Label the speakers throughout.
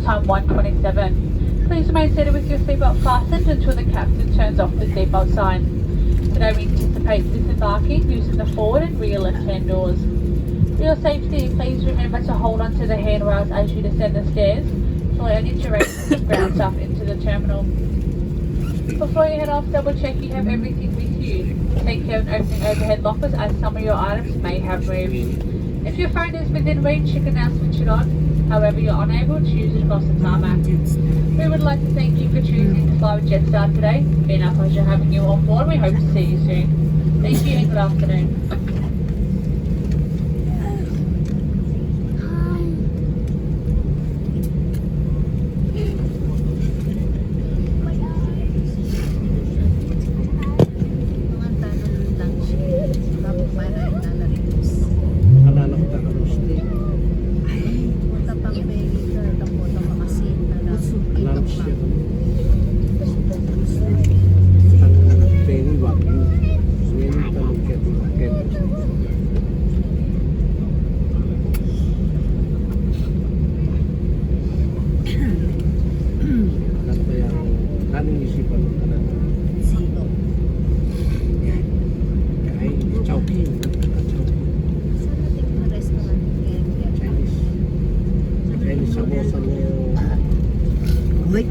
Speaker 1: time 1:27. Please remain seated with your seatbelt fastened until the captain turns off the seatbelt sign. Today we anticipate disembarking using the forward and rear left-hand doors. For your safety, please remember to hold onto the handrails as you descend the stairs to allow any duration of ground staff into the terminal. Before you head off, double check you have everything with you. Take care of opening overhead lockers as some of your items may have moved. If your phone is within reach, you can now switch it on. However, you're unable to use it across the tarmac. We would like to thank you for choosing to fly with Jetstar today. It's been our pleasure having you on board. We hope to see you soon. Thank you and good afternoon.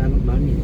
Speaker 2: Ano ba niya?